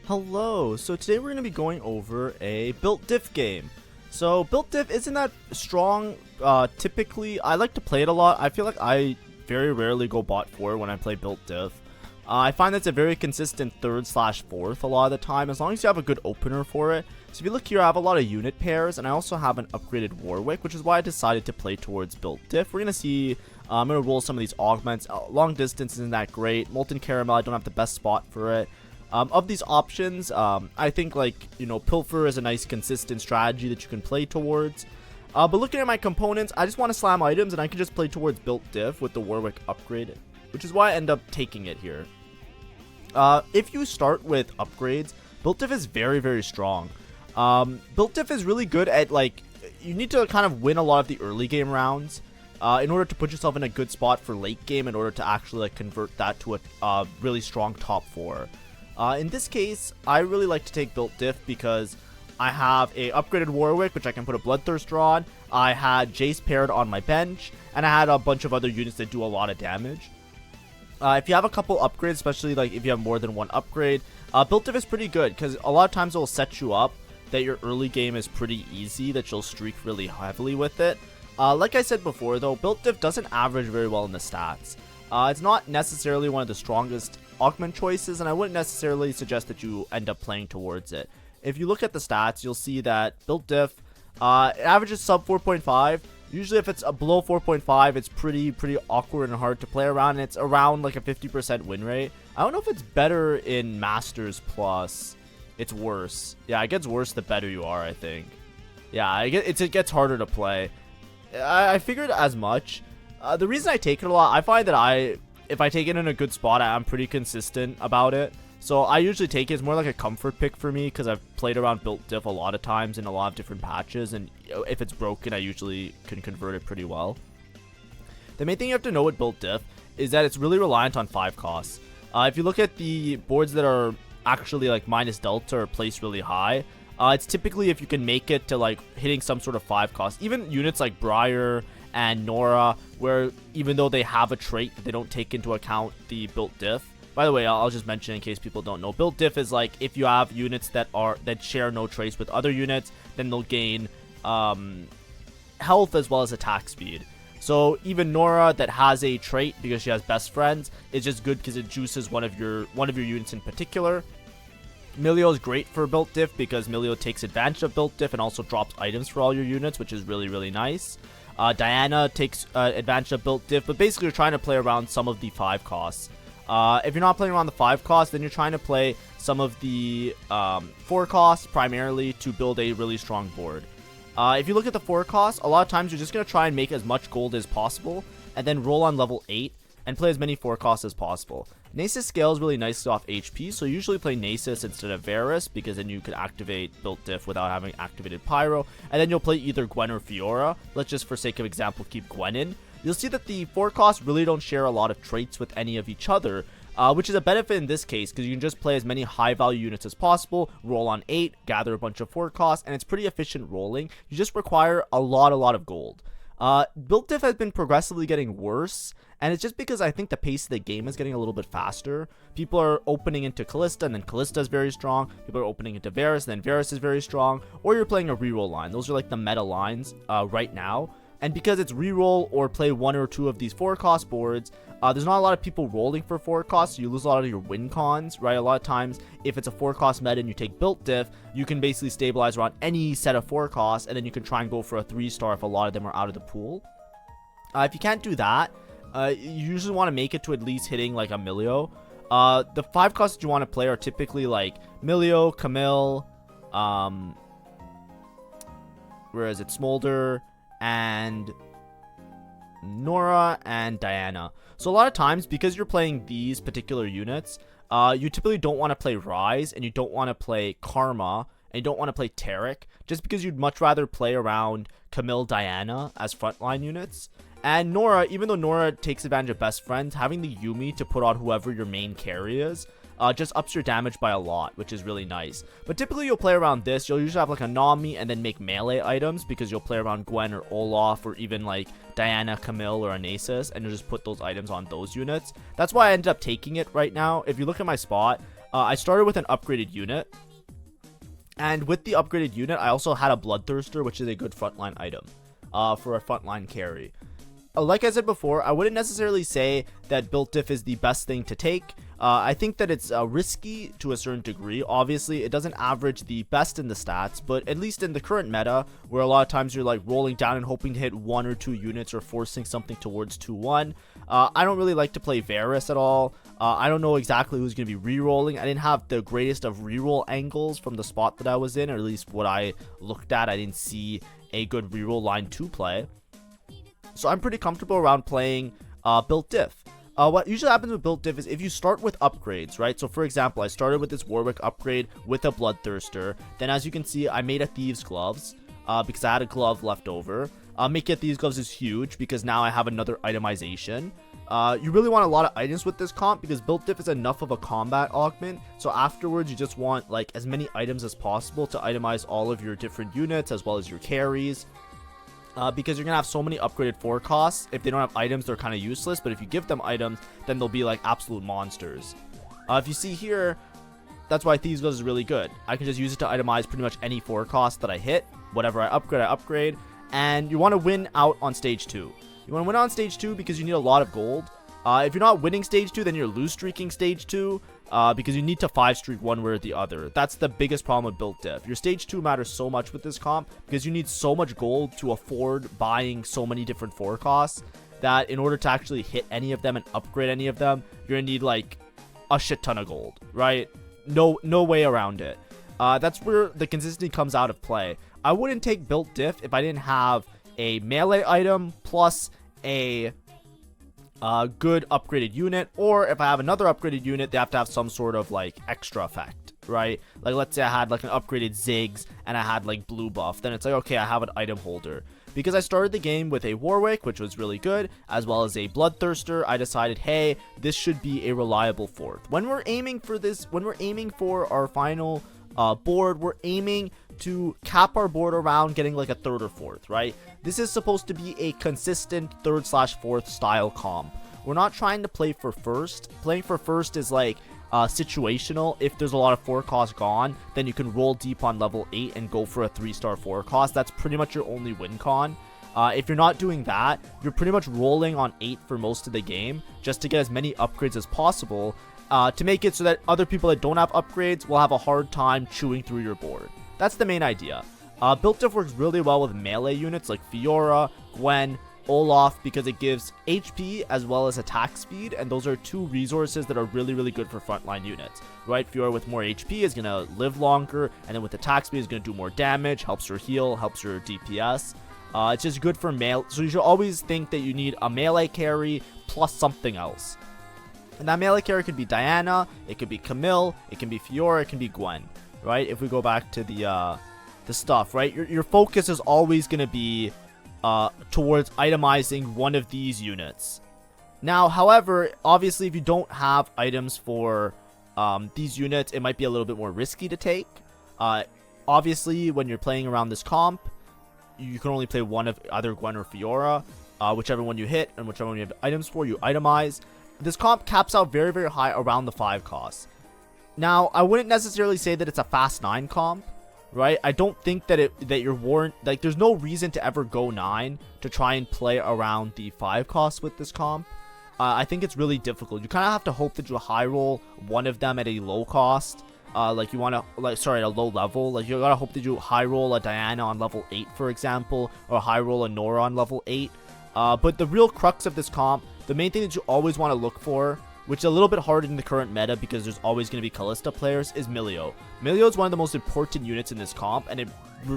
Hello, so today we're going to be going over a built diff game. So built diff isn't that strong, typically. I like to play it a lot. I feel like I very rarely go bot 4 when I play built diff. I find that's a very consistent 3rd/4th a lot of the time, as long as you have a good opener for it. So if you look here, I have a lot of unit pairs, and I also have an upgraded Warwick, which is why I decided to play towards built diff. We're going to see, I'm going to roll some of these augments. Long distance isn't that great. Molten Caramel, I don't have the best spot for it. Of these options, I think Pilfer is a nice consistent strategy that you can play towards. But looking at my components, I just want to slam items and I can just play towards built diff with the Warwick upgrade, which is why I end up taking it here. If you start with upgrades, built diff is very, very strong. Built diff is really good at, you need to kind of win a lot of the early game rounds in order to put yourself in a good spot for late game in order to actually convert that to a really strong top 4. In this case, I really like to take built diff because I have a upgraded Warwick, which I can put a Bloodthirster on. I had Jace paired on my bench, and I had a bunch of other units that do a lot of damage. If you have a couple upgrades, especially if you have more than one upgrade, built diff is pretty good because a lot of times it will set you up that your early game is pretty easy, that you'll streak really heavily with it. Like I said before, though, built diff doesn't average very well in the stats. It's not necessarily one of the strongest augment choices, and I wouldn't necessarily suggest that you end up playing towards it. If you look at the stats, you'll see that built diff, it averages sub 4.5. Usually if it's below 4.5, it's pretty awkward and hard to play around, and it's around a 50% win rate. I don't know if it's better in Masters Plus. It's worse. Yeah, it gets worse the better you are, I think. Yeah, it gets harder to play. I figured as much. The reason I take it a lot, I find that if I take it in a good spot, I'm pretty consistent about it. So I usually take it as more like a comfort pick for me because I've played around built diff a lot of times in a lot of different patches, and if it's broken, I usually can convert it pretty well. The main thing you have to know with built diff is that it's really reliant on 5 costs. If you look at the boards that are actually minus delta or placed really high, it's typically if you can make it to hitting some sort of 5 cost. Even units like Briar and Nora, where even though they have a trait, they don't take into account the built diff. By the way, I'll just mention in case people don't know, built diff is if you have units that share no traits with other units, then they'll gain health as well as attack speed. So even Nora that has a trait because she has best friends is just good because it juices one of your units in particular. Milio is great for built diff because Milio takes advantage of built diff and also drops items for all your units, which is really, really nice. Diana takes advantage of built diff, but basically you're trying to play around some of the 5 costs. If you're not playing around the 5 costs, then you're trying to play some of the 4 costs primarily to build a really strong board. If you look at the 4 costs, a lot of times you're just going to try and make as much gold as possible and then roll on level 8 and play as many 4 costs as possible. Nasus scales really nicely off HP, so you usually play Nasus instead of Varus because then you can activate built diff without having activated Pyro, and then you'll play either Gwen or Fiora. Let's just, for sake of example, keep Gwen in. You'll see that the 4 costs really don't share a lot of traits with any of each other, which is a benefit in this case because you can just play as many high value units as possible, roll on 8, gather a bunch of 4 costs, and it's pretty efficient rolling. You just require a lot of gold. Built diff has been progressively getting worse, and it's just because I think the pace of the game is getting a little bit faster. People are opening into Callista, and then Callista is very strong. People are opening into Varus, and then Varus is very strong. Or you're playing a reroll line. Those are the meta lines right now. And because it's reroll or play 1 or 2 of these 4 cost boards, there's not a lot of people rolling for 4 costs, so you lose a lot of your win cons, right? A lot of times, if it's a 4 cost meta and you take built diff, you can basically stabilize around any set of 4 costs, and then you can try and go for a 3-star if a lot of them are out of the pool. If you can't do that, you usually want to make it to at least hitting a Milio. The 5 costs that you want to play are typically Milio, Camille, where is it, Smolder, and Nora and Diana. So a lot of times, because you're playing these particular units, you typically don't want to play Rise, and you don't want to play Karma, and you don't want to play Taric, just because you'd much rather play around Camille, Diana as frontline units. And Nora, even though Nora takes advantage of best friends, having the Yuumi to put on whoever your main carry is just ups your damage by a lot, which is really nice. But typically you'll play around this. You'll usually have a Nami and then make melee items because you'll play around Gwen or Olaf or even Diana, Camille, or a Nasus, and you'll just put those items on those units. That's why I ended up taking it right now. If you look at my spot, I started with an upgraded unit. And with the upgraded unit, I also had a Bloodthirster, which is a good frontline item for a frontline carry. Like I said before, I wouldn't necessarily say that built diff is the best thing to take. I think that it's risky to a certain degree. Obviously, it doesn't average the best in the stats, but at least in the current meta, where a lot of times you're like rolling down and hoping to hit 1 or 2 units or forcing something towards 2-1, I don't really like to play Varus at all. I don't know exactly who's going to be re-rolling. I didn't have the greatest of re-roll angles from the spot that I was in, or at least what I looked at. I didn't see a good re-roll line to play. So I'm pretty comfortable around playing built diff. What usually happens with built diff is if you start with upgrades, right? So for example, I started with this Warwick upgrade with a Bloodthirster. Then as you can see, I made a Thieves Gloves because I had a glove left over. Making a Thieves Gloves is huge because now I have another itemization. You really want a lot of items with this comp because built diff is enough of a combat augment. So afterwards, you just want like as many items as possible to itemize all of your different units as well as your carries. Because you're going to have so many upgraded forecasts. If they don't have items, they're kind of useless. But if you give them items, then they'll be like absolute monsters. If you see here, that's why Thieves Gloves is really good. I can just use it to itemize pretty much any forecast that I hit. Whatever I upgrade. And you want to win out on stage 2. You want to win on stage 2 because you need a lot of gold. If you're not winning stage 2, then you're lose streaking stage 2. Because you need to 5-streak one way or the other. That's the biggest problem with built diff. Your stage 2 matters so much with this comp because you need so much gold to afford buying so many different forecasts that in order to actually hit any of them and upgrade any of them, you're gonna need like a shit ton of gold, right? No way around it. That's where the consistency comes out of play. I wouldn't take built diff if I didn't have a melee item plus a good upgraded unit, or if I have another upgraded unit, they have to have some sort of like extra effect, right? Like let's say I had like an upgraded Ziggs and I had like blue buff, then it's like, okay, I have an item holder. Because I started the game with a Warwick, which was really good, as well as a Bloodthirster, I decided, hey, this should be a reliable 4th. When we're aiming for our final board, we're aiming to cap our board around getting like a 3rd or 4th, right? This is supposed to be a consistent 3rd/4th style comp. We're not trying to play for 1st. Playing for 1st is like situational. If there's a lot of forecast gone, then you can roll deep on level 8 and go for a 3-star forecast. That's pretty much your only win con. If you're not doing that, you're pretty much rolling on 8 for most of the game just to get as many upgrades as possible to make it so that other people that don't have upgrades will have a hard time chewing through your board. That's the main idea. Built diff works really well with melee units like Fiora, Gwen, Olaf because it gives HP as well as attack speed, and those are 2 resources that are really good for frontline units, right? Fiora with more HP is going to live longer, and then with attack speed is going to do more damage, helps her heal, helps her DPS. It's just good for melee, so you should always think that you need a melee carry plus something else. And that melee carry could be Diana, it could be Camille, it can be Fiora, it can be Gwen, right? If we go back to the stuff, right? Your focus is always going to be towards itemizing one of these units. Now, however, obviously if you don't have items for these units, it might be a little bit more risky to take. Obviously, when you're playing around this comp, you can only play one of either Gwen or Fiora. Whichever one you hit and whichever one you have items for, you itemize. This comp caps out very high around the 5 costs. Now, I wouldn't necessarily say that it's a fast 9 comp, right? I don't think that you're warned, like there's no reason to ever go 9 to try and play around the 5 costs with this comp. I think it's really difficult. You kind of have to hope that you high roll one of them at a low cost. Like you want to, at a low level. Like you gotta hope that you high roll a Diana on level 8, for example, or high roll a Nora on level 8. But the real crux of this comp, the main thing that you always want to look for, which is a little bit hard in the current meta because there's always going to be Kalista players, is Milio. Milio is one of the most important units in this comp, and it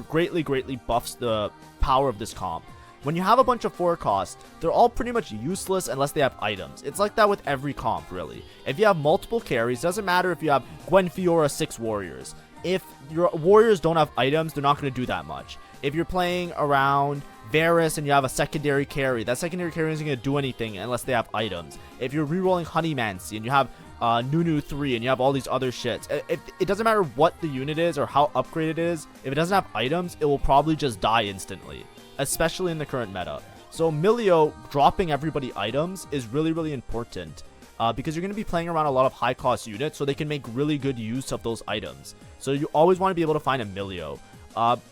greatly buffs the power of this comp. When you have a bunch of forecasts, they're all pretty much useless unless they have items. It's like that with every comp, really. If you have multiple carries, doesn't matter if you have Gwen, Fiora, 6 warriors. If your warriors don't have items, they're not going to do that much. If you're playing around Varus and you have a secondary carry, that secondary carry isn't going to do anything unless they have items. If you're rerolling Honeymancy and you have Nunu 3 and you have all these other shits, it doesn't matter what the unit is or how upgraded it is, if it doesn't have items, it will probably just die instantly, especially in the current meta. So Milio dropping everybody items is really important. because you're going to be playing around a lot of high cost units, so they can make really good use of those items. So you always want to be able to find Emilio.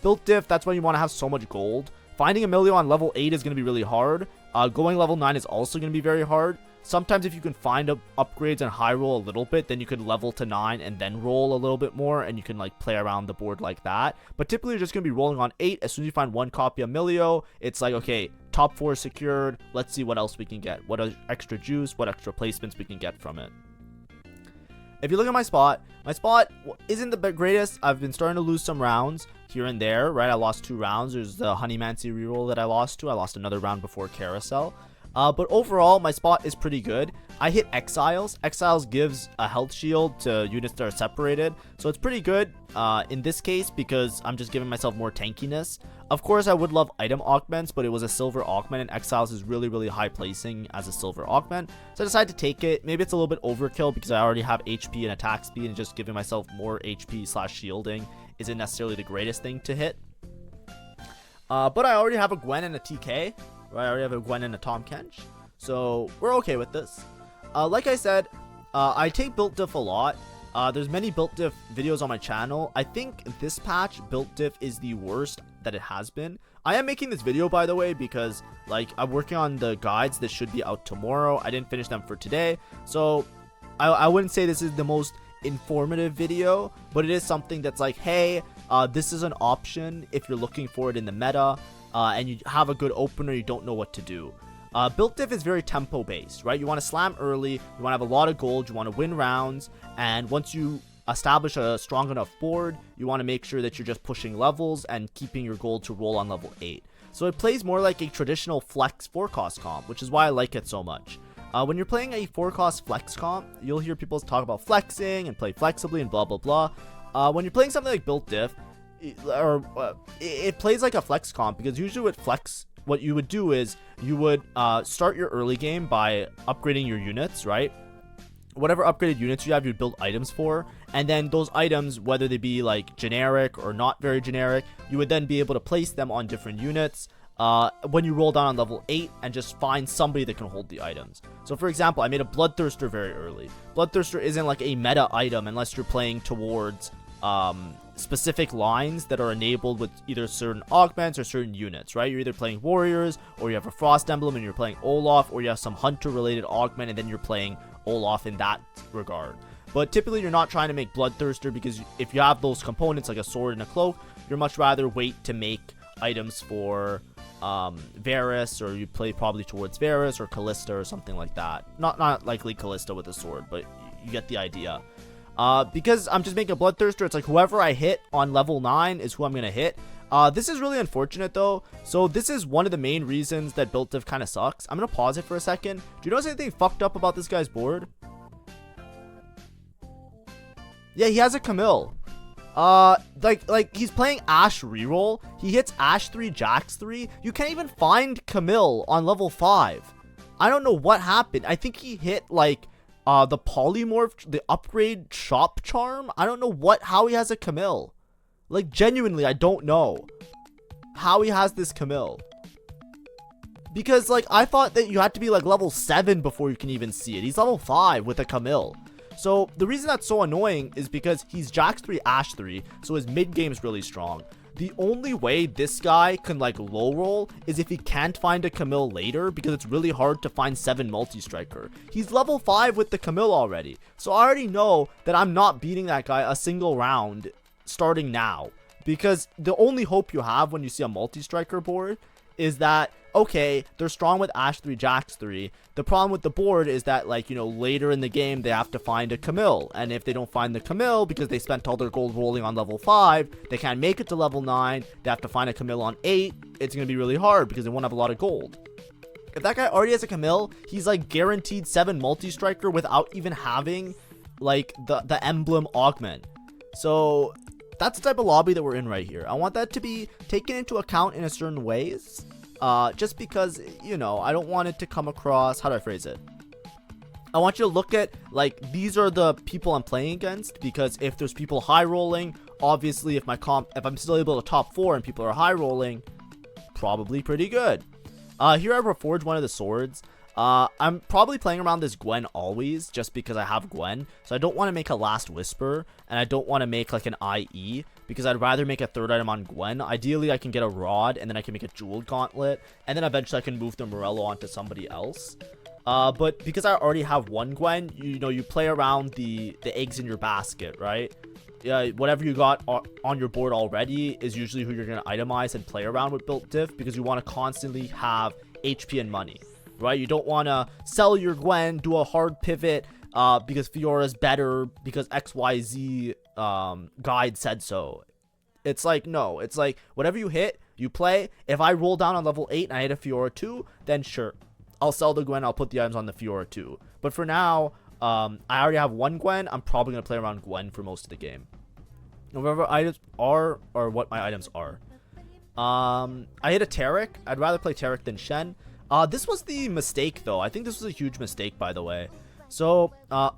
Built diff, that's why you want to have so much gold. Finding Emilio on level 8 is going to be really hard. Going level 9 is also going to be very hard. Sometimes if you can find upgrades and high roll a little bit, then you could level to 9 and then roll a little bit more, and you can like play around the board like that. But typically you're just going to be rolling on 8. As soon as you find one copy of Emilio, it's like, okay, top 4 secured. Let's see what else we can get. What extra juice, what extra placements we can get from it. If you look at my spot isn't the greatest. I've been starting to lose some rounds here and there, right? I lost 2 rounds. There's the Honeymancy reroll that I lost to. I lost another round before Carousel. But overall, my spot is pretty good. I hit Exiles. Exiles gives a health shield to units that are separated. So it's pretty good in this case because I'm just giving myself more tankiness. Of course, I would love item augments, but it was a silver augment, and Exiles is really, really high placing as a silver augment. So I decided to take it. Maybe it's a little bit overkill because I already have HP and attack speed, and just giving myself more HP / shielding isn't necessarily the greatest thing to hit. But I already have a Gwen and a TK. Right, I already have a Gwen and a Tom Kench, so we're okay with this. Like I said, I take built diff a lot. There's many built diff videos on my channel. I think this patch, built diff is the worst that it has been. I am making this video, by the way, because like I'm working on the guides that should be out tomorrow. I didn't finish them for today, so I wouldn't say this is the most informative video, but it is something that's like, hey, this is an option if you're looking for it in the meta. And you have a good opener, you don't know what to do. Built diff is very tempo based, right? You want to slam early, you want to have a lot of gold, you want to win rounds, and once you establish a strong enough board, you want to make sure that you're just pushing levels and keeping your gold to roll on level 8. So it plays more like a traditional flex 4-cost comp, which is why I like it so much. When you're playing a 4-cost flex comp, you'll hear people talk about flexing and play flexibly and blah blah blah. When you're playing something like built diff, it plays like a flex comp, because usually with flex, what you would do is you would start your early game by upgrading your units, right? Whatever upgraded units you have, you'd build items for, and then those items, whether they be like generic or not very generic, you would then be able to place them on different units when you roll down on level 8 and just find somebody that can hold the items. So for example, I made a Bloodthirster very early. Bloodthirster isn't like a meta item unless you're playing towards specific lines that are enabled with either certain augments or certain units, right? You're either playing warriors, or you have a frost emblem and you're playing Olaf, or you have some hunter related augment and then you're playing Olaf in that regard. But typically you're not trying to make Bloodthirster, because if you have those components like a sword and a cloak, you're much rather wait to make items for Varus, or you play probably towards Varus or Callista or something like that. Not likely Callista with a sword, but you get the idea. Because I'm just making a Bloodthirster, it's like whoever I hit on level 9 is who I'm gonna hit. This is really unfortunate though. So this is one of the main reasons that built diff kind of sucks. I'm gonna pause it for a second. Do you notice anything fucked up about this guy's board? Yeah, he has a Camille. Like he's playing Ashe reroll. He hits Ashe 3, Jax 3. You can't even find Camille on level 5. I don't know what happened. I think he hit like the polymorph, the upgrade shop charm. I don't know how he has a Camille. Like genuinely, I don't know how he has this Camille. Because like I thought that you had to be like level 7 before you can even see it. He's level 5 with a Camille. So the reason that's so annoying is because he's Jax 3, Ashe 3, so his mid game is really strong. The only way this guy can like low roll is if he can't find a Camille later, because it's really hard to find 7 multi-striker. He's level 5 with the Camille already, so I already know that I'm not beating that guy a single round starting now, because the only hope you have when you see a multi-striker board is that, okay, they're strong with Ashe 3, Jax 3. The problem with the board is that, like, you know, later in the game, they have to find a Camille. And if they don't find the Camille, because they spent all their gold rolling on level 5, they can't make it to level 9. They have to find a Camille on 8. It's going to be really hard because they won't have a lot of gold. If that guy already has a Camille, he's, like, guaranteed 7 multi-striker without even having, like, the emblem augment. So that's the type of lobby that we're in right here. I want that to be taken into account in a certain ways. Just because, you know, I don't want it to come across, how do I phrase it? I want you to look at, like, these are the people I'm playing against, because if there's people high rolling, obviously if I'm still able to top 4 and people are high rolling, probably pretty good. Here I reforged one of the swords. I'm probably playing around this Gwen always, just because I have Gwen. So I don't want to make a Last Whisper, and I don't want to make like an IE, because I'd rather make a third item on Gwen. Ideally, I can get a Rod, and then I can make a Jeweled Gauntlet, and then eventually I can move the Morello onto somebody else. But because I already have one Gwen, you know, you play around the eggs in your basket, right? Whatever you got on your board already is usually who you're going to itemize and play around with built diff, because you want to constantly have HP and money, right? You don't want to sell your Gwen, do a hard pivot because Fiora's better because XYZ guide said so. It's like, no, it's like whatever you hit, you play. If I roll down on level 8 and I hit a Fiora 2, then sure, I'll sell the Gwen, I'll put the items on the Fiora 2. But for now, I already have one Gwen. I'm probably going to play around Gwen for most of the game. Whatever items are, or what my items are. I hit a Taric. I'd rather play Taric than Shen. This was the mistake, though. I think this was a huge mistake, by the way. So,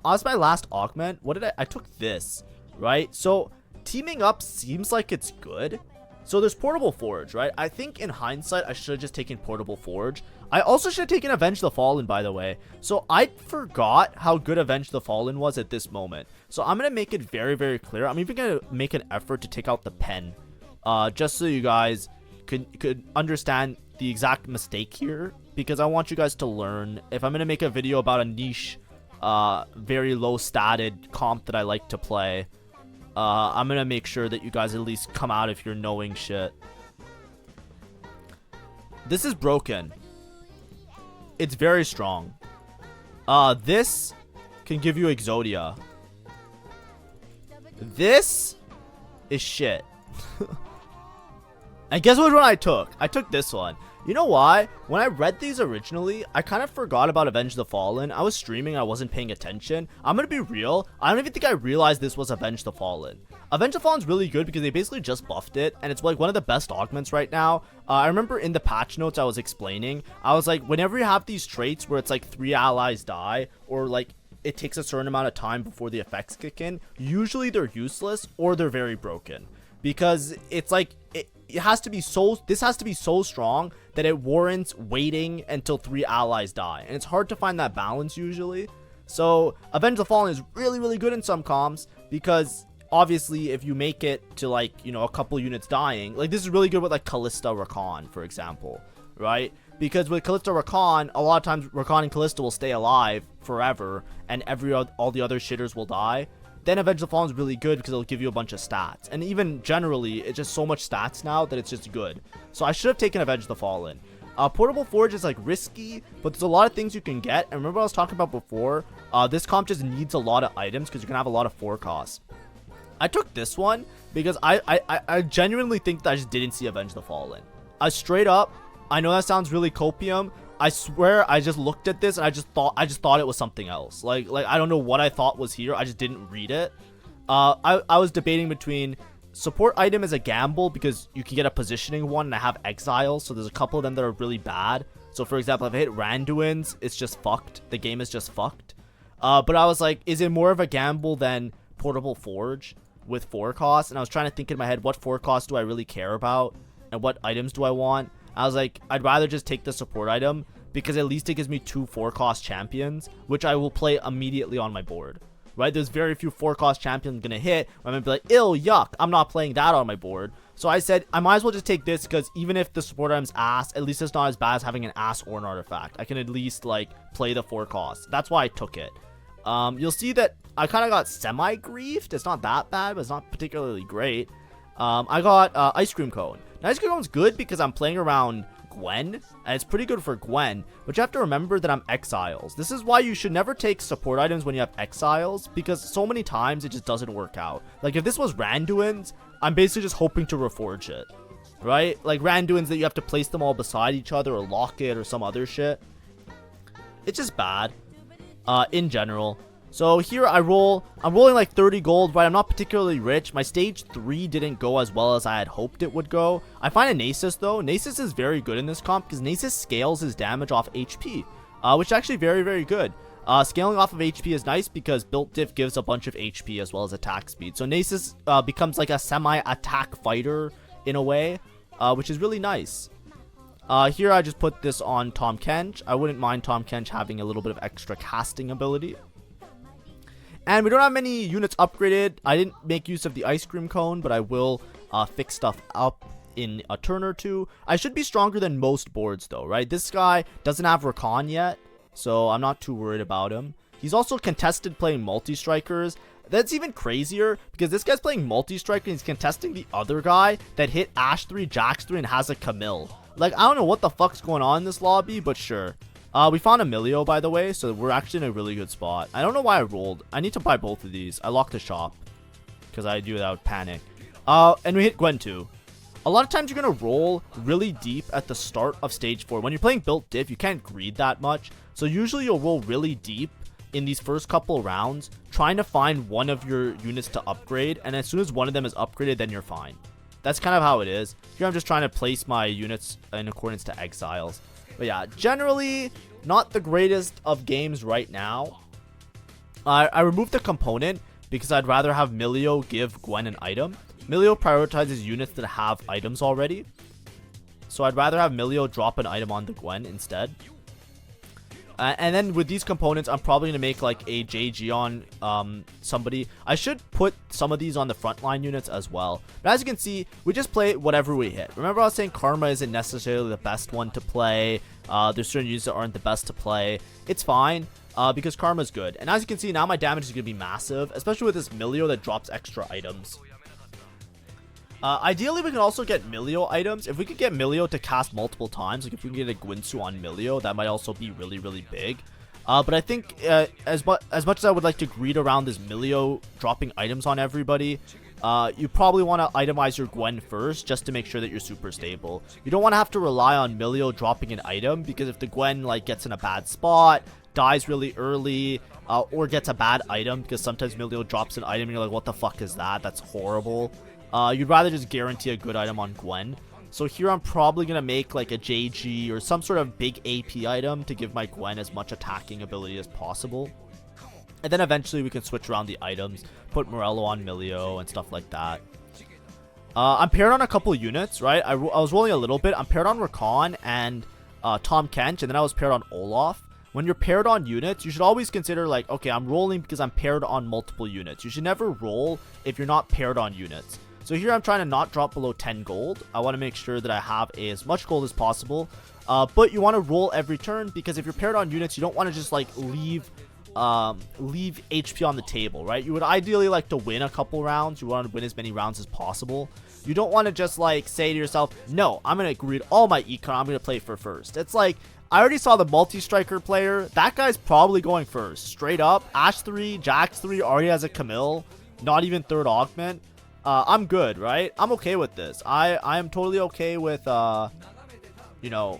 as my last augment, what did I took this, right? So, teaming up seems like it's good. So there's Portable Forge, right? I think in hindsight, I should have just taken Portable Forge. I also should have taken Avenge the Fallen, by the way. So I forgot how good Avenge the Fallen was at this moment. So I'm going to make it very, very clear. I'm even going to make an effort to take out the pen. Just so you guys could understand the exact mistake here. Because I want you guys to learn. If I'm going to make a video about a niche, very low statted comp that I like to play, I'm gonna make sure that you guys at least come out if you're knowing shit. This is broken. It's very strong. This can give you Exodia. This is shit. And guess which one I took? I took this one. You know why? When I read these originally, I kind of forgot about Avenge the Fallen. I was streaming, I wasn't paying attention. I'm gonna be real, I don't even think I realized this was Avenge the Fallen. Avenge the Fallen's really good because they basically just buffed it, and it's like one of the best augments right now. I remember in the patch notes I was explaining, I was like, whenever you have these traits where it's like 3 allies die, or like it takes a certain amount of time before the effects kick in, usually they're useless or they're very broken. Because it's like, it has to be so, this has to be so strong that it warrants waiting until 3 allies die. And it's hard to find that balance usually. So Avenge the Fallen is really, really good in some comps, because obviously if you make it to like, you know, a couple units dying, like this is really good with like Callista Rakan, for example, right? Because with Callista Rakan, a lot of times Rakan and Callista will stay alive forever, and all the other shitters will die. Then Avenge the Fallen is really good because it'll give you a bunch of stats. And even generally, it's just so much stats now that it's just good. So I should have taken Avenge the Fallen. Portable Forge is like risky, but there's a lot of things you can get. And remember what I was talking about before? This comp just needs a lot of items because you can have a lot of 4 costs. I took this one because I genuinely think that I just didn't see Avenge the Fallen. Straight up, I know that sounds really copium. I swear I just looked at this and I just thought it was something else. Like I don't know what I thought was here. I just didn't read it. I was debating between support item as a gamble because you can get a positioning one, and I have exiles, so there's a couple of them that are really bad. So for example, if I hit Randuin's, it's just fucked. The game is just fucked. But I was like, is it more of a gamble than Portable Forge with 4 costs? And I was trying to think in my head, what 4 costs do I really care about and what items do I want? I was like, I'd rather just take the support item because at least it gives me 2 4-cost champions, which I will play immediately on my board, right? There's very few 4-cost champions I'm going to hit. I'm going to be like, ew, yuck, I'm not playing that on my board. So I said, I might as well just take this because even if the support item's ass, at least it's not as bad as having an ass or an artifact. I can at least, like, play the 4 costs. That's why I took it. You'll see that I kind of got semi-griefed. It's not that bad, but it's not particularly great. I got Ice Cream Cone. Now, Ice Cream Cone's good because I'm playing around Gwen, and it's pretty good for Gwen, but you have to remember that I'm exiles. This is why you should never take support items when you have exiles, because so many times it just doesn't work out. Like if this was Randuin's, I'm basically just hoping to reforge it, right? Like Randuin's that you have to place them all beside each other or lock it or some other shit. It's just bad in general. So here I'm rolling like 30 gold, right? I'm not particularly rich. My stage 3 didn't go as well as I had hoped it would go. I find a Nasus though. Nasus is very good in this comp because Nasus scales his damage off HP, which is actually very, very good. Scaling off of HP is nice because built diff gives a bunch of HP as well as attack speed. So Nasus becomes like a semi-attack fighter in a way, which is really nice. Here I just put this on Tahm Kench. I wouldn't mind Tahm Kench having a little bit of extra casting ability. And we don't have many units upgraded. I didn't make use of the ice cream cone, but I will fix stuff up in a turn or two. I should be stronger than most boards though, right? This guy doesn't have Rakan yet, so I'm not too worried about him. He's also contested playing multi-strikers. That's even crazier because this guy's playing multi-striker and he's contesting the other guy that hit Ashe 3, Jax 3, and has a Camille. Like, I don't know what the fuck's going on in this lobby, but sure. We found Emilio, by the way, so we're actually in a really good spot. I don't know why I rolled. I need to buy both of these. I locked the shop because I do that with panic. And we hit Gwen too. A lot of times you're going to roll really deep at the start of stage 4. When you're playing built diff, you can't greed that much. So usually you'll roll really deep in these first couple rounds, trying to find one of your units to upgrade. And as soon as one of them is upgraded, then you're fine. That's kind of how it is. Here I'm just trying to place my units in accordance to exiles. But yeah, generally not the greatest of games right now. I removed the component because I'd rather have Milio give Gwen an item. Milio prioritizes units that have items already. So I'd rather have Milio drop an item on the Gwen instead. And then with these components, I'm probably going to make like a JG on somebody. I should put some of these on the frontline units as well. But as you can see, we just play whatever we hit. Remember I was saying Karma isn't necessarily the best one to play. There's certain units that aren't the best to play. It's fine because Karma's good. And as you can see, now my damage is going to be massive, especially with this Milio that drops extra items. Ideally, we can also get Milio items. If we could get Milio to cast multiple times, like if we can get a Gwinsu on Milio, that might also be really, really big. But I think as much as I would like to greed around this Milio dropping items on everybody, you probably want to itemize your Gwen first just to make sure that you're super stable. You don't want to have to rely on Milio dropping an item, because if the Gwen like gets in a bad spot, dies really early, or gets a bad item, because sometimes Milio drops an item and you're like, what the fuck is that? That's horrible. You'd rather just guarantee a good item on Gwen. So here I'm probably going to make like a JG or some sort of big AP item to give my Gwen as much attacking ability as possible. And then eventually we can switch around the items, put Morello on Milio and stuff like that. I'm paired on a couple units, right? I was rolling a little bit. I'm paired on Rakan and Tahm Kench, and then I was paired on Olaf. When you're paired on units, you should always consider like, okay, I'm rolling because I'm paired on multiple units. You should never roll if you're not paired on units. So here I'm trying to not drop below 10 gold. I want to make sure that I have as much gold as possible. But you want to roll every turn, because if you're paired on units, you don't want to just like leave HP on the table, right? You would ideally like to win a couple rounds. You want to win as many rounds as possible. You don't want to just like say to yourself, no, I'm going to greed all my econ. I'm going to play for first. It's like, I already saw the multi-striker player. That guy's probably going first. Straight up. Ashe 3, Jax 3 already has a Camille. Not even third augment. I'm good, right? I'm okay with this. I am totally okay with, you know,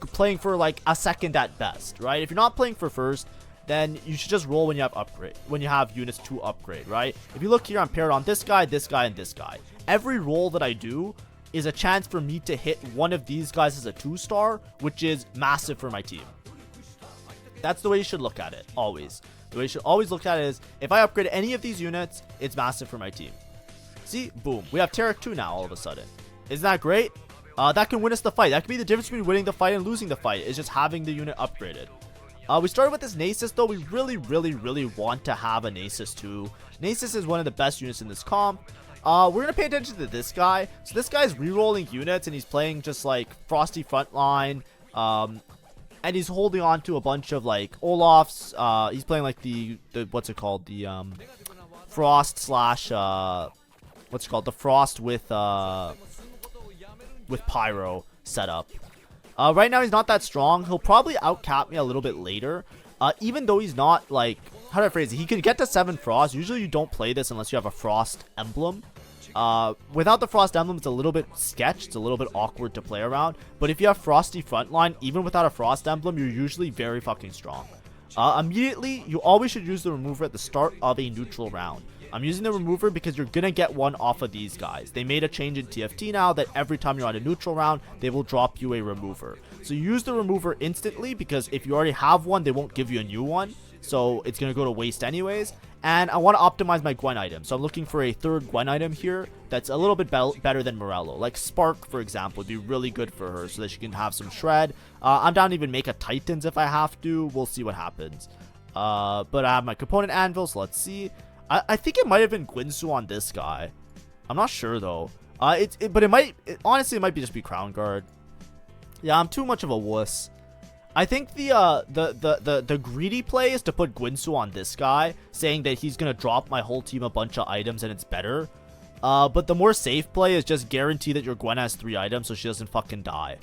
playing for like a second at best, right? If you're not playing for first, then you should just roll when you have upgrade, when you have units to upgrade, right? If you look here, I'm paired on this guy, this guy, and this guy. Every roll that I do is a chance for me to hit one of these guys as a 2-star, which is massive for my team. That's the way you should look at it, always. The way you should always look at it is, if I upgrade any of these units, it's massive for my team. See? Boom. We have Tarek 2 now all of a sudden. Isn't that great? That can win us the fight. That could be the difference between winning the fight and losing the fight, is just having the unit upgraded. We started with this Nasus though. We really want to have a Nasus too. Nasus is one of the best units in this comp. We're going to pay attention to this guy. So this guy's rerolling units and he's playing just like Frosty Frontline. And he's holding on to a bunch of like Olafs. He's playing like the what's it called? The Frost slash what's it called? The Frost with Pyro setup. Right now he's not that strong. He'll probably outcap me a little bit later. Even though he's not like, how do I phrase it? He can get to 7 Frost. Usually you don't play this unless you have a Frost emblem. Without the Frost emblem, it's a little bit sketch. It's a little bit awkward to play around. But if you have Frosty Frontline, even without a Frost emblem, you're usually very fucking strong. Immediately, you always should use the remover at the start of a neutral round. I'm using the remover because you're gonna get one off of these guys. They made a change in TFT now that every time you're on a neutral round, they will drop you a remover. So you use the remover instantly, because if you already have one, they won't give you a new one. So it's gonna go to waste anyways. And I want to optimize my Gwen item. So I'm looking for a third Gwen item here that's a little bit better than Morello. Like Spark, for example, would be really good for her so that she can have some shred. I'm down to even make a Titans if I have to. We'll see what happens. But I have my component anvil, so let's see. I think it might have been Gwinsu on this guy. I'm not sure, though. But honestly, it might just be Crown Guard. Yeah, I'm too much of a wuss. I think the greedy play is to put Gwinsu on this guy, saying that he's gonna drop my whole team a bunch of items and it's better. But the more safe play is just guarantee that your Gwen has 3 items so she doesn't fucking die.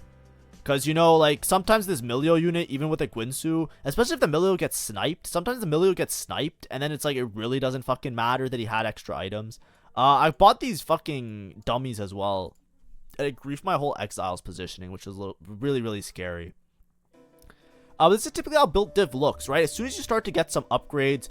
Because, you know, like, sometimes this Milio unit, even with a Gwinsu, especially if the Milio gets sniped, sometimes the Milio gets sniped, and then it's like, it really doesn't fucking matter that he had extra items. I bought these fucking dummies as well. And it griefed my whole Exiles positioning, which was really, really scary. This is typically how built div looks, right? As soon as you start to get some upgrades,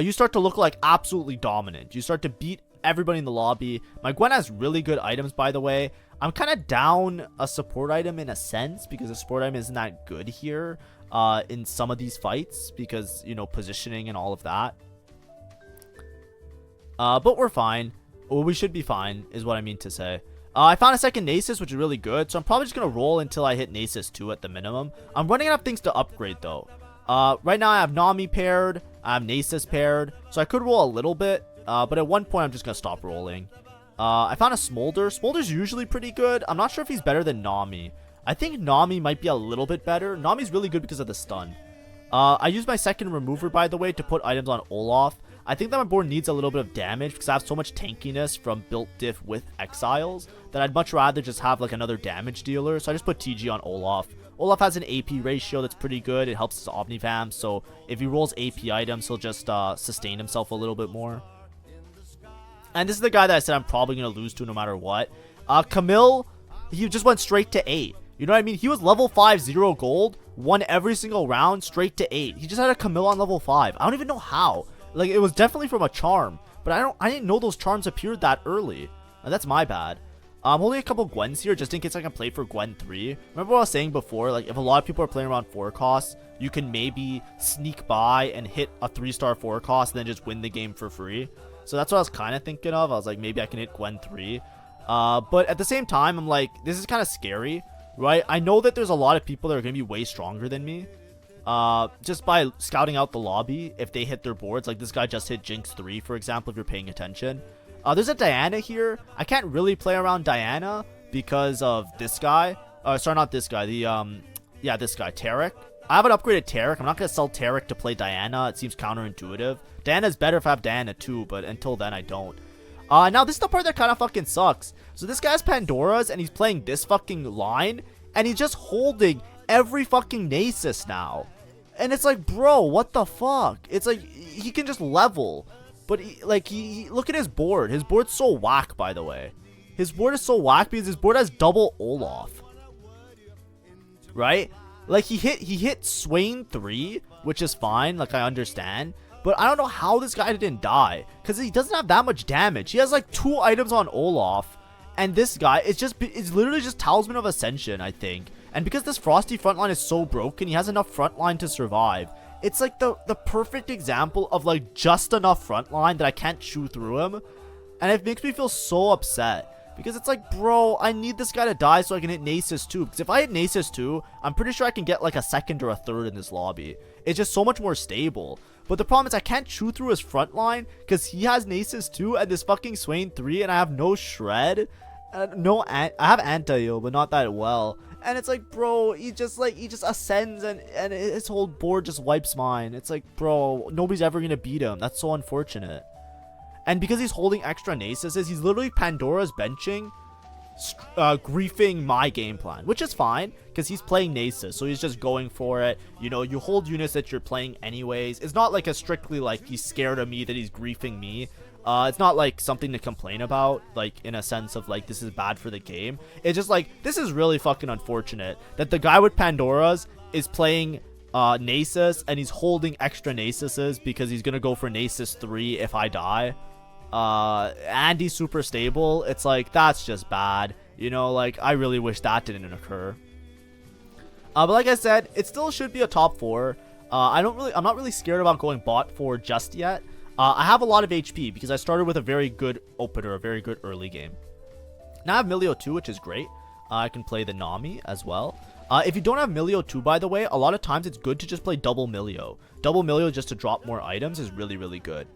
you start to look like absolutely dominant. You start to beat everybody in the lobby. My Gwen has really good items, by the way. I'm kind of down a support item in a sense, because the support item isn't that good here in some of these fights, because, you know, positioning and all of that. But we're fine. Well, we should be fine, is what I mean to say. I found a second Nasus, which is really good, so I'm probably just going to roll until I hit Nasus 2 at the minimum. I'm running out of things to upgrade, though. Right now, I have Nami paired, I have Nasus paired, so I could roll a little bit, but at one point, I'm just going to stop rolling. I found a Smolder. Smolder's usually pretty good. I'm not sure if he's better than Nami. I think Nami might be a little bit better. Nami's really good because of the stun. I used my second remover, by the way, to put items on Olaf. I think that my board needs a little bit of damage because I have so much tankiness from built diff with Exiles that I'd much rather just have like another damage dealer. So I just put TG on Olaf. Olaf has an AP ratio that's pretty good. It helps his Omnifam, so if he rolls AP items, he'll just sustain himself a little bit more. And this is the guy that I said I'm probably going to lose to no matter what. Camille, he just went straight to 8. You know what I mean? He was level 5, 0 gold, won every single round, straight to 8. He just had a Camille on level 5. I don't even know how. Like, it was definitely from a charm, but I didn't know those charms appeared that early. And that's my bad. I'm holding a couple Gwens here just in case I can play for Gwen 3. Remember what I was saying before? Like, if a lot of people are playing around 4 costs, you can maybe sneak by and hit a 3-star 4 cost and then just win the game for free. So that's what I was kind of thinking of. I was like, maybe I can hit Gwen 3. But at the same time, I'm like, this is kind of scary, right? I know that there's a lot of people that are going to be way stronger than me. Just by scouting out the lobby, if they hit their boards. Like, this guy just hit Jinx 3, for example, if you're paying attention. There's a Diana here. I can't really play around Diana because of this guy. Sorry, not this guy. Yeah, this guy, Tarek. I haven't upgraded Tarek. I'm not going to sell Tarek to play Diana. It seems counterintuitive. Diana's better if I have Diana too, but until then, I don't. Now, this is the part that kind of fucking sucks. So this guy's Pandora's, and he's playing this fucking line, and he's just holding every fucking Nasus now. And it's like, bro, what the fuck? It's like, he can just level. But, look at his board. His board's so whack, by the way. His board is so whack because his board has double Olaf. Right? Like, he hit Swain 3, which is fine. Like, I understand. But I don't know how this guy didn't die. Because he doesn't have that much damage. He has, like, 2 items on Olaf. And this guy, it's literally just Talisman of Ascension, I think. And because this Frosty frontline is so broken, he has enough frontline to survive. It's like the perfect example of like just enough frontline that I can't chew through him. And it makes me feel so upset. Because it's like, bro, I need this guy to die so I can hit Nasus 2. Because if I hit Nasus 2, I'm pretty sure I can get like a second or a third in this lobby. It's just so much more stable. But the problem is I can't chew through his frontline because he has Nasus 2 and this fucking Swain 3 and I have no shred. I have anti-heal, but not that well. And it's like, bro, he just ascends and his whole board just wipes mine. It's like, bro, nobody's ever gonna beat him. That's so unfortunate. And because he's holding extra Nasuses, he's literally Pandora's benching, griefing my game plan, which is fine because he's playing Nasus, so he's just going for it. You know, you hold units that you're playing anyways. It's not like a strictly like he's scared of me that he's griefing me. It's not like something to complain about, like in a sense of like this is bad for the game. It's just like this is really fucking unfortunate that the guy with Pandora's is playing Nasus and he's holding extra Nasuses because he's gonna go for Nasus 3 if I die. And he's super stable. It's like that's just bad. You know, like I really wish that didn't occur. But like I said, it still should be a top 4. I'm not really scared about going bot 4 just yet. I have a lot of HP because I started with a very good opener, a very good early game. Now I have Milio 2, which is great. I can play the Nami as well. If you don't have Milio 2, by the way, a lot of times it's good to just play double Milio. Double Milio just to drop more items is really, really good.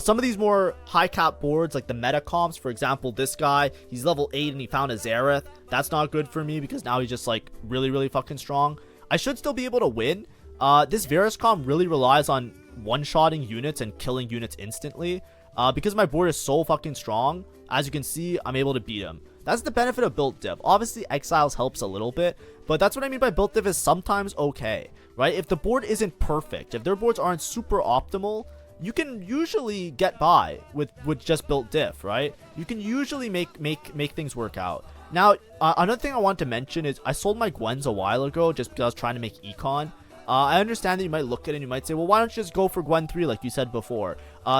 Some of these more high cap boards, like the meta comps, for example, this guy, he's level 8 and he found a Zareth. That's not good for me because now he's just like really, really fucking strong. I should still be able to win. This Varus comp really relies on one-shotting units and killing units instantly. Because my board is so fucking strong, as you can see, I'm able to beat him. That's the benefit of built diff. Obviously, exiles helps a little bit, but that's what I mean by built diff is sometimes okay, right? If the board isn't perfect, if their boards aren't super optimal, you can usually get by with just built diff, right? You can usually make things work out. Now, another thing I want to mention is I sold my Gwens a while ago just because I was trying to make econ. I understand that you might look at it and you might say, well, why don't you just go for Gwen 3 like you said before?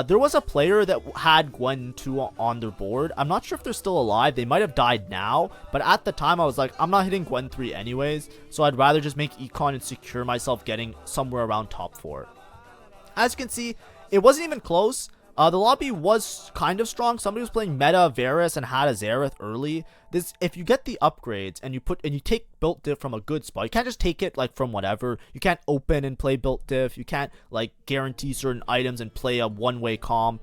There was a player that had Gwen 2 on their board. I'm not sure if they're still alive. They might have died now, but at the time I was like, I'm not hitting Gwen 3 anyways, so I'd rather just make econ and secure myself getting somewhere around top 4. As you can see, it wasn't even close. The lobby was kind of strong. Somebody was playing meta Varus and had a Zareth early. If you get the upgrades and you take built diff from a good spot, you can't just take it like from whatever. You can't open and play built diff. You can't like guarantee certain items and play a one-way comp.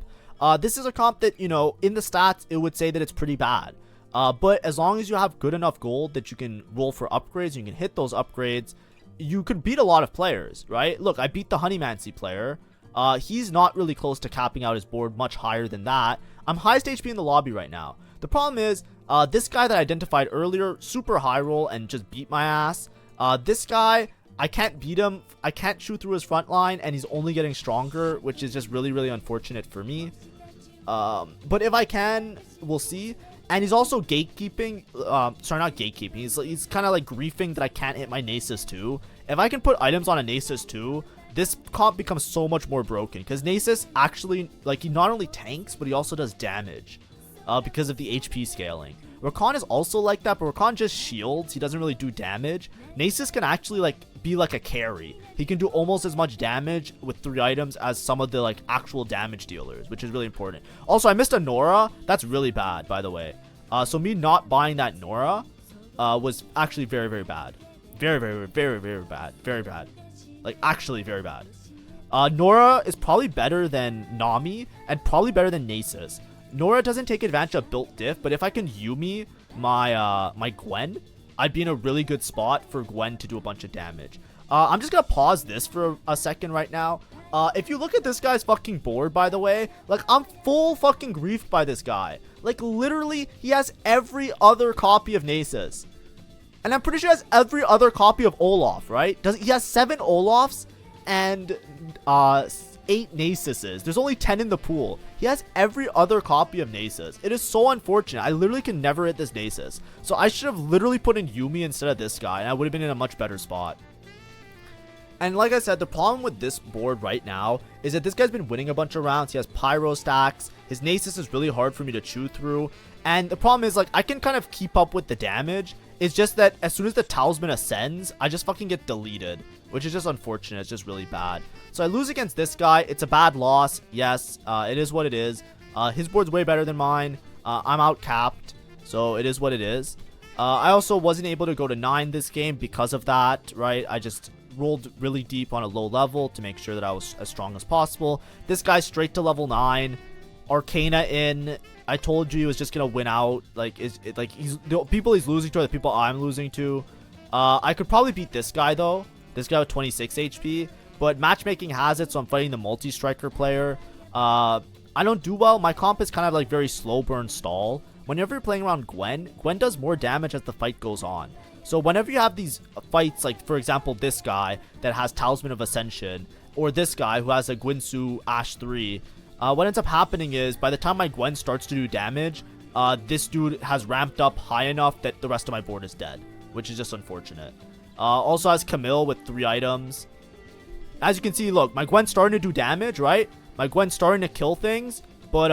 This is a comp that, you know, in the stats it would say that it's pretty bad. But as long as you have good enough gold that you can roll for upgrades, you can hit those upgrades, you could beat a lot of players, right? Look, I beat the Honeymancy player. He's not really close to capping out his board much higher than that. I'm highest HP in the lobby right now. The problem is, this guy that I identified earlier, super high roll and just beat my ass. This guy, I can't beat him. I can't shoot through his front line, and he's only getting stronger, which is just really, really unfortunate for me. But if I can, we'll see. And he's also gatekeeping. Sorry, not gatekeeping. He's kind of like griefing that I can't hit my Nasus too. If I can put items on a Nasus too, this comp becomes so much more broken because Nasus actually, like, he not only tanks, but he also does damage because of the HP scaling. Rakan is also like that, but Rakan just shields. He doesn't really do damage. Nasus can actually, like, be like a carry. He can do almost as much damage with 3 items as some of the, like, actual damage dealers, which is really important. Also, I missed a Nora. That's really bad, by the way. So me not buying that Nora was actually very, very bad. Very, very, very, very bad. Very bad. Like, actually very bad. Nora is probably better than Nami and probably better than Nasus. Nora doesn't take advantage of built diff, but if I can Yumi my Gwen, I'd be in a really good spot for Gwen to do a bunch of damage. I'm just gonna pause this for a second right now. If you look at this guy's fucking board, by the way, like, I'm full fucking griefed by this guy. Like, literally, he has every other copy of Nasus. And I'm pretty sure he has every other copy of Olaf, right? He has 7 Olafs and 8 Nasuses. There's only 10 in the pool. He has every other copy of Nasus. It is so unfortunate. I literally can never hit this Nasus. So I should have literally put in Yumi instead of this guy, and I would have been in a much better spot. And like I said, the problem with this board right now is that this guy's been winning a bunch of rounds. He has pyro stacks. His Nasus is really hard for me to chew through. And the problem is, like, I can kind of keep up with the damage. It's just that as soon as the talisman ascends, I just fucking get deleted, which is just unfortunate. It's just really bad. So I lose against this guy. It's a bad loss. Yes, it is what it is. His board's way better than mine. I'm out capped, so it is what it is. I also wasn't able to go to 9 this game because of that, right? I just rolled really deep on a low level to make sure that I was as strong as possible. This guy straight to level 9. Arcana in. I told you he was just gonna win out. Like, he's the people he's losing to are the people I'm losing to. I could probably beat this guy though. This guy with 26 HP. But matchmaking has it, so I'm fighting the multi-striker player. I don't do well. My comp is kind of like very slow burn stall. Whenever you're playing around Gwen does more damage as the fight goes on. So whenever you have these fights, like for example this guy that has Talisman of Ascension, or this guy who has a Gwinsu Ash 3, what ends up happening is by the time my Gwen starts to do damage, this dude has ramped up high enough that the rest of my board is dead, which is just unfortunate. Also has Camille with 3 items. As you can see, look, my Gwen's starting to do damage, right? My Gwen's starting to kill things, but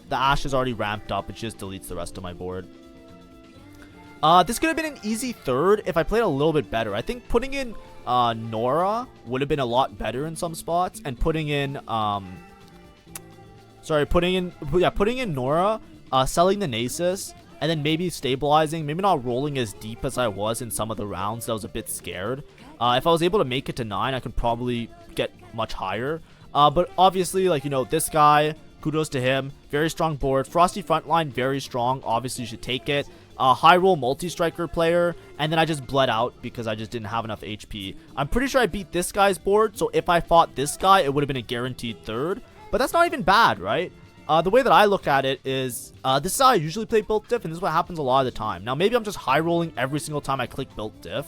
the Ash is already ramped up. It just deletes the rest of my board. This could have been an easy third if I played a little bit better. I think putting in Nora would have been a lot better in some spots, and putting in Sorry, putting in Nora, selling the Nasus, and then maybe stabilizing, maybe not rolling as deep as I was in some of the rounds. I was a bit scared. If I was able to make it to 9, I could probably get much higher. But obviously, like, you know, this guy, kudos to him. Very strong board. Frosty frontline, very strong. Obviously, you should take it. High roll multi-striker player, and then I just bled out because I just didn't have enough HP. I'm pretty sure I beat this guy's board, so if I fought this guy, it would have been a guaranteed third. But that's not even bad, right? The way that I look at it is, this is how I usually play built diff, and this is what happens a lot of the time. Now, maybe I'm just high rolling every single time I click built diff,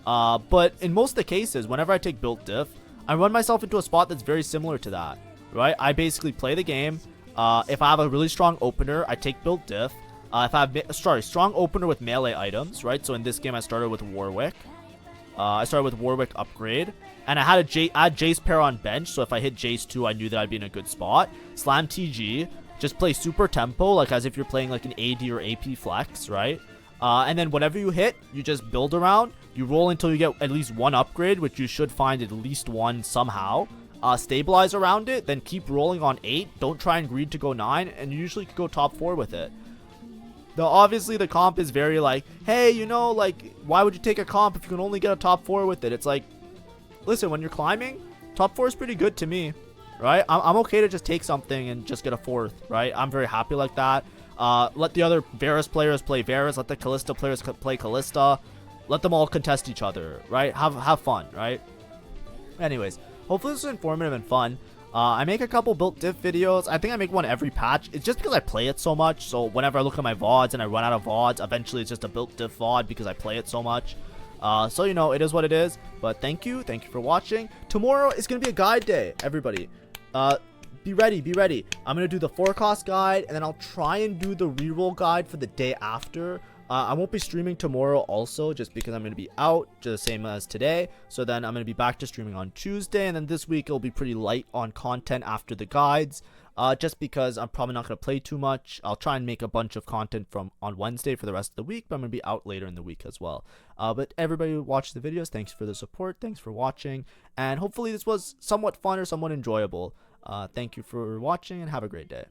but in most of the cases, whenever I take built diff, I run myself into a spot that's very similar to that, right? I basically play the game. If I have a really strong opener, I take built diff. If I have, strong opener with melee items, right? So in this game, I started with Warwick. I started with Warwick upgrade. And I had a Jace pair on bench, so if I hit Jace 2, I knew that I'd be in a good spot. Slam TG. Just play super tempo, like as if you're playing like an AD or AP flex, right? And then whatever you hit, you just build around. You roll until you get at least one upgrade, which you should find at least one somehow. Stabilize around it, then keep rolling on 8. Don't try and greed to go 9, and you usually could go top 4 with it. Now, obviously, the comp is very like, hey, you know, like, why would you take a comp if you can only get a top 4 with it? It's like, listen, when you're climbing, top 4 is pretty good to me, right? I'm okay to just take something and just get a 4th, right? I'm very happy like that. Let the other Varus players play Varus. Let the Kalista players play Kalista. Let them all contest each other, right? Have fun, right? Anyways, hopefully this was informative and fun. I make a couple built diff videos. I think I make one every patch. It's just because I play it so much. So whenever I look at my VODs and I run out of VODs, eventually it's just a built diff VOD because I play it so much. So, you know, it is what it is. But thank you. Thank you for watching. Tomorrow is going to be a guide day, everybody. Be ready. Be ready. I'm going to do the forecast guide, and then I'll try and do the reroll guide for the day after. I won't be streaming tomorrow also, just because I'm going to be out, just the same as today. So then I'm going to be back to streaming on Tuesday, and then this week it'll be pretty light on content after the guides, just because I'm probably not going to play too much. I'll try and make a bunch of content on Wednesday for the rest of the week, but I'm going to be out later in the week as well. But everybody who watched the videos, thanks for the support, thanks for watching, and hopefully this was somewhat fun or somewhat enjoyable. Thank you for watching, and have a great day.